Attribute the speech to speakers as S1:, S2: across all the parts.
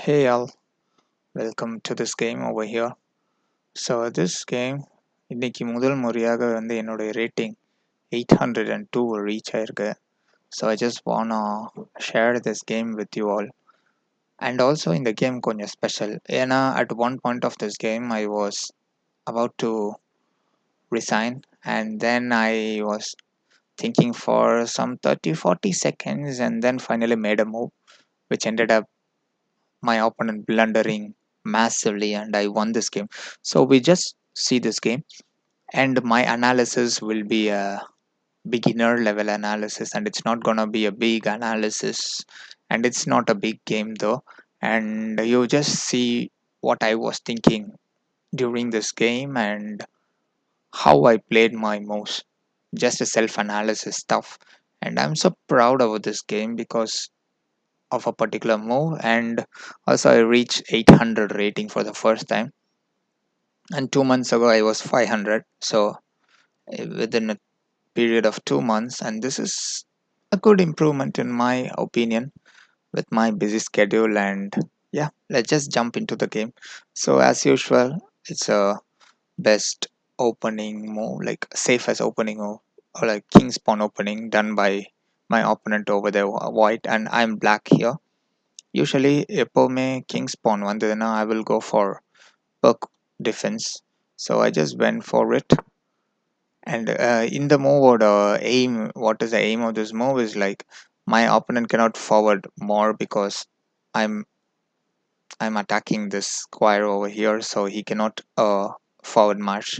S1: Hey all, welcome to this game over here. So this game இன்னைக்கு முதல் முறையாக என்னோட rating 802 reach ஆயிருக்கு. So I just wanna share this game with you all. And also in the game கொஞ்சம் special. ஏன்னா at one point of this game I was about to resign and then I was thinking for some 30-40 seconds and then finally made a move which ended up my opponent blundering massively and I won this game. So we just see this game and my analysis will be a beginner level analysis and it's not gonna be a big analysis and it's not a big game though. And you just see what I was thinking during this game and how I played my moves. Just a self analysis stuff. And I'm so proud of this game because of a particular move, and also I reached 800 rating for the first time, and 2 months ago I was 500. So within a period of 2 months, and this is a good improvement in my opinion with my busy schedule. And yeah, let's just jump into the game. So as usual, it's a best opening move, like safest opening move, or like king's pawn opening done by my opponent over there white, and I'm black here. Usually எப்பவுமே king's pawn வந்ததுன்னா I will go for perk defense. So I just went for it. And in the move or the aim, what is the aim of this move is like my opponent cannot forward more because I'm I'm attacking this square over here, so he cannot forward march.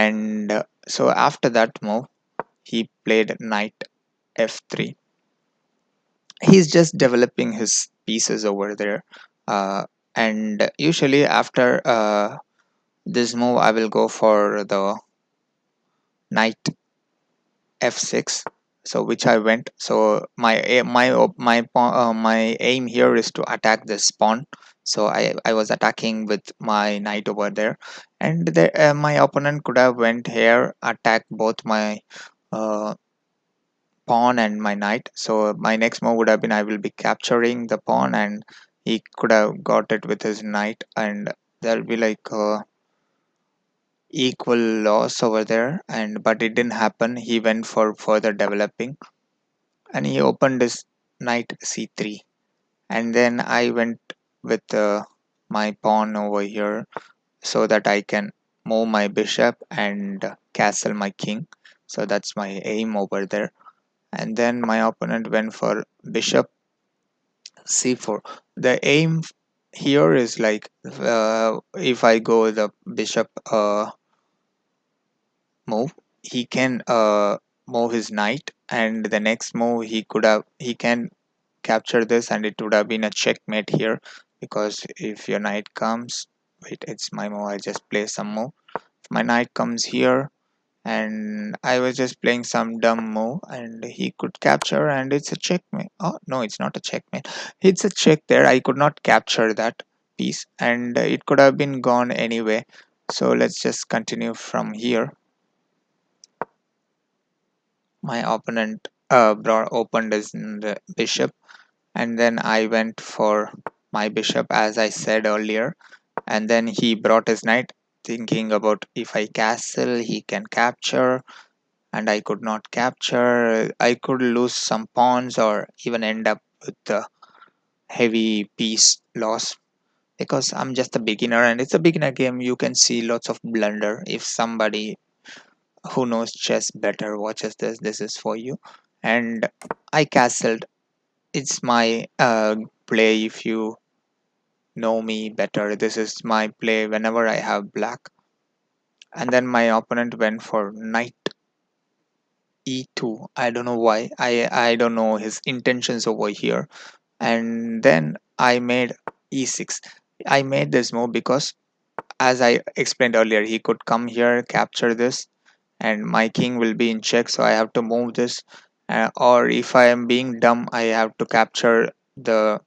S1: And so after that move, he played knight f3. He's just developing his pieces over there. And usually after this move I will go for the knight f6, so which I went. So my aim here is to attack this pawn. So I was attacking with my knight over there, and my opponent could have went here, attack both my uh, pawn and my knight. So my next move would have been I will be capturing the pawn, and he could have got it with his knight, and there'll be like equal loss over there. And but it didn't happen. He went for further developing, and he opened his knight c3, and then I went with my pawn over here so that I can move my bishop and castle my king. So that's my aim over there. And then my opponent went for bishop c4. The aim here is like if I go the bishop move, he can move his knight, and the next move he can capture this, and it would have been a checkmate here. Because if your knight comes, wait, it's my move, I just play some move. If my knight comes here, and I was just playing some dumb move, and he could capture, and it's a checkmate. Oh no, it's not a checkmate, it's a check there. I could not capture that piece, and it could have been gone anyway. So let's just continue from here. My opponent opened his bishop, and then I went for my bishop as I said earlier, and then he brought his knight, thinking about if I castle he can capture, and I could not capture. I could lose some pawns or even end up with a heavy piece loss, because I'm just a beginner and it's a beginner game. You can see lots of blunder. If somebody who knows chess better watches this is for you. And I castled. It's my play. If you know me better, this is my play whenever I have black. And then my opponent went for knight e2. I don't know why. I don't know his intentions over here. And then I made e6. I made this move because, as I explained earlier, he could come here, capture this, and my king will be in check. So I have to move this. Or if I am being dumb, I have to capture the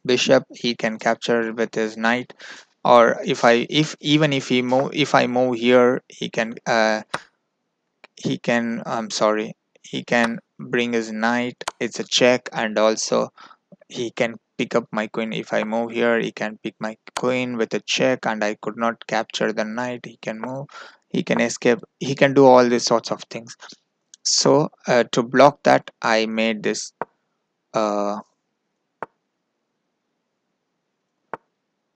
S1: bishop. He can capture with his knight. Or if even if he move if I move here, I'm sorry, he can bring his knight. It's a check, and also he can pick up my queen. If I move here, he can pick my queen with a check, and I could not capture the knight. He can move, he can escape, he can do all these sorts of things. So to block that, I made this uh,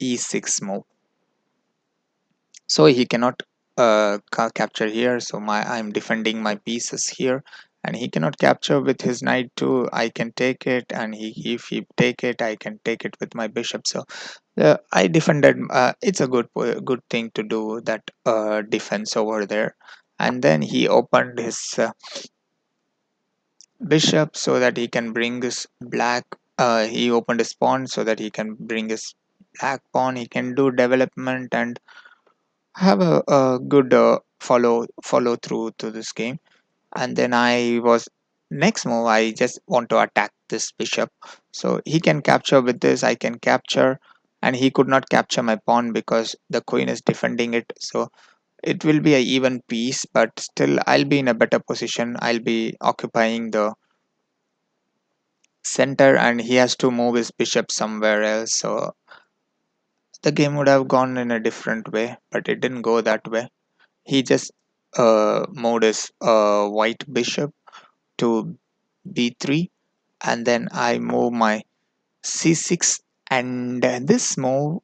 S1: e6 move, so he cannot capture here. So I'm defending my pieces here, and he cannot capture with his knight too. I can take it, and if he take it, I can take it with my bishop. So I defended. It's a good thing to do that defense over there. And then he opened his bishop so that he can bring his black. He opened his pawn so that he can bring his black pawn. He can do development and have a good follow through to this game. And then I was next move, I just want to attack this bishop, so he can capture with this, I can capture, and he could not capture my pawn because the queen is defending it. So it will be a even piece, but still I'll be in a better position. I'll be occupying the center, and he has to move his bishop somewhere else. So the game would have gone in a different way, but it didn't go that way. He just moved his white bishop to b3, and then I move my c6, and this move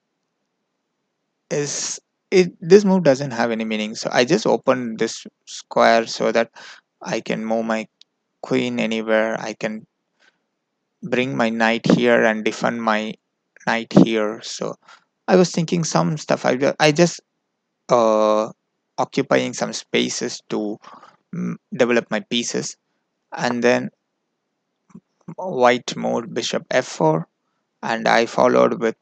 S1: is this move doesn't have any meaning. So I just open this square so that I can move my queen anywhere. I can bring my knight here and defend my knight here. So I was thinking some stuff. I just uh, occupying some spaces to develop my pieces. And then white moved bishop f4, and I followed with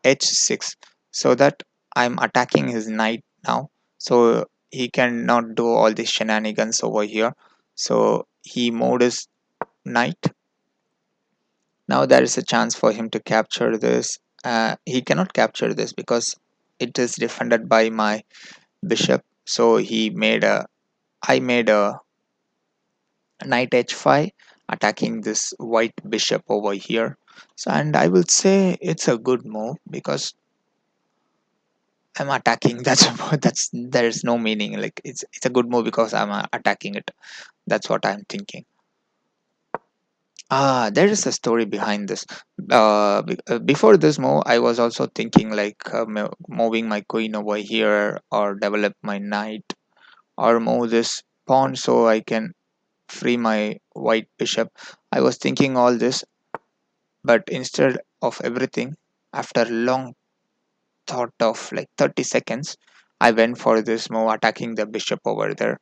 S1: h6, so that I'm attacking his knight now. So he cannot do all these shenanigans over here. So he moved his knight. Now there is a chance for him to capture this. He cannot capture this because it is defended by my bishop. So I made a knight h5, attacking this white bishop over here. So, and I will say it's a good move because I'm attacking. That's there's no meaning. Like it's a good move because I'm attacking it. That's what I'm thinking. There is a story behind this. Before this move, I was also thinking like moving my queen over here, or develop my knight, or move this pawn so I can free my white bishop. I was thinking all this, but instead of everything, after long thought of like 30 seconds, I went for this move, attacking the bishop over there.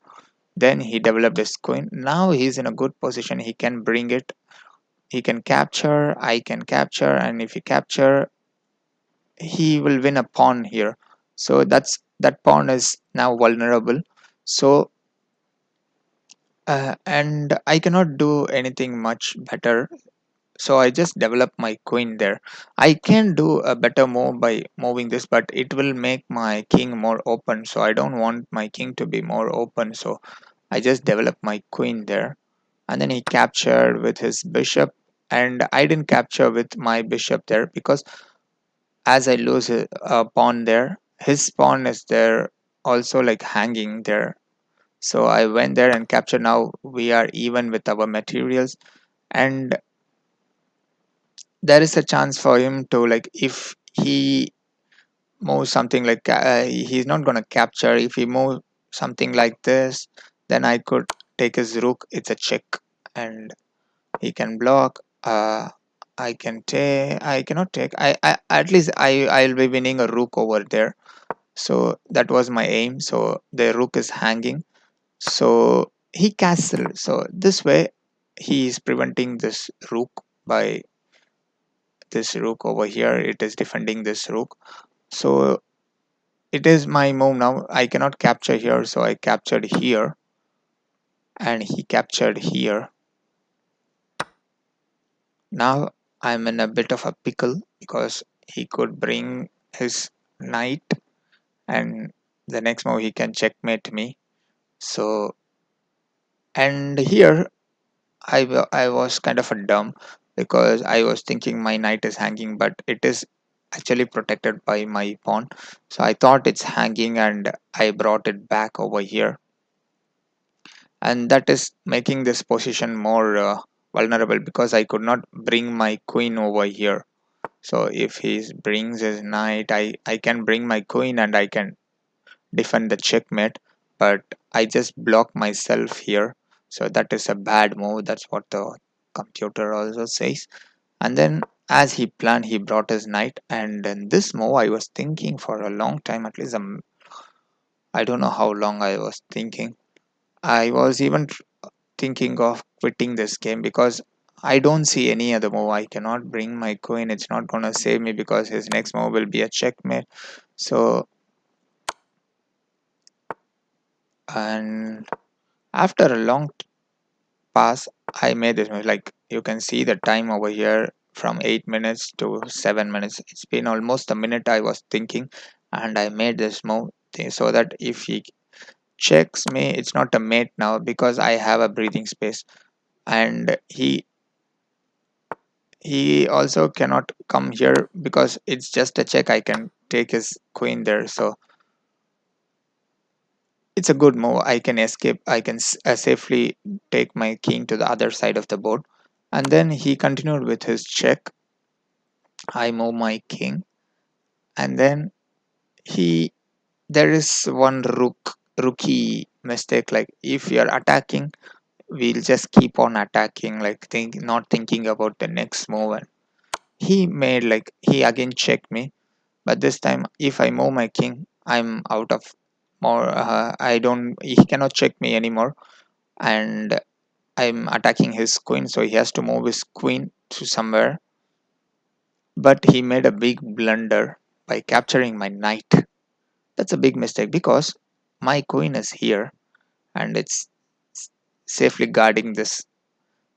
S1: Then he developed his queen. Now he's in a good position. He can bring it. He can capture. I can capture. And if he capture, he will win a pawn here. So that pawn is now vulnerable. So and I cannot do anything much better. So I just develop my queen there. I can do a better move by moving this, but it will make my king more open. So I don't want my king to be more open. So I just develop my queen there. And then he captured with his bishop, and I didn't capture with my bishop there because as I lose a pawn there, his pawn is there also like hanging there. So I went there and captured. Now we are even with our materials, and there is a chance for him to, like, if he moves something like he's not going to capture. If he moves something like this, then I could take his rook. It's a check, and he can block. I can take, I cannot take, I at least I'll be winning a rook over there. So that was my aim. So the rook is hanging, so he castled. So this way he is preventing this rook by this rook over here. It is defending this rook. So it is my move. Now I cannot capture here, so I captured here, and he captured here. Now I'm in a bit of a pickle because he could bring his knight, and the next move he can checkmate me. So, and here I was kind of a dumb. because I was thinking my knight is hanging, but it is actually protected by my pawn. So I thought it's hanging and I brought it back over here, and that is making this position more vulnerable because I could not bring my queen over here. So if he brings his knight, I can bring my queen and I can defend the checkmate, but I just block myself here. So that is a bad move. That's what the computer also says. And then, as he planned, he brought his knight. And in this move, I was thinking for a long time, at least I don't know how long I was thinking. I was even thinking of quitting this game because I don't see any other move. I cannot bring my queen. It's not gonna save me because his next move will be a checkmate. So, and after a long pass, I made this move. Like you can see the time over here from 8 minutes to 7 minutes. It's been almost a minute I was thinking, and I made this move so that if he checks me, it's not a mate now because I have a breathing space, and he also cannot come here because it's just a check. I can take his queen there, so it's a good move. I can escape. I can safely take my king to the other side of the board. And then he continued with his check. I move my king, and then he there is one rookie mistake. Like if you're attacking, we'll just keep on attacking, like not thinking about the next move. And he made like he again checked me, but this time if I move my king, I'm out of more. I don't. He cannot check me anymore, and I'm attacking his queen, so he has to move his queen to somewhere. But he made a big blunder by capturing my knight. That's a big mistake because my queen is here and it's safely guarding this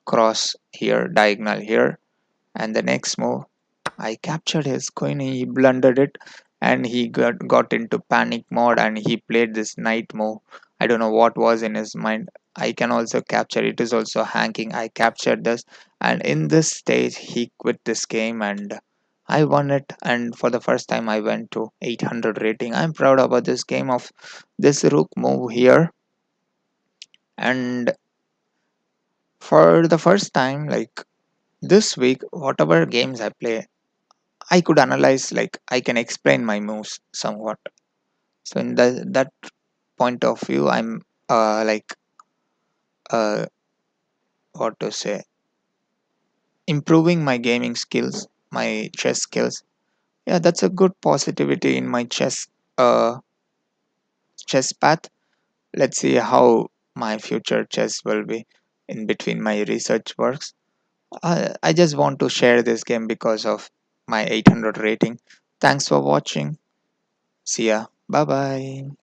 S1: cross here, diagonal here. And the next move, I captured his queen, he blundered it, and he got into panic mode and he played this knight move. I don't know what was in his mind. I can also capture it, is also hanging. I captured this, and in this stage, he quit this game and I won it. And for the first time, I went to 800 rating. I'm proud about this game of this rook move here. And for the first time, like this week, whatever games I play, I could analyze, like I can explain my moves somewhat. So in that point of view, I'm like what to say, improving my gaming skills, my chess skills. Yeah, that's a good positivity in my chess path. Let's see how my future chess will be in between my research works. I just want to share this game because of my 800 rating. Thanks for watching. See ya. Bye bye.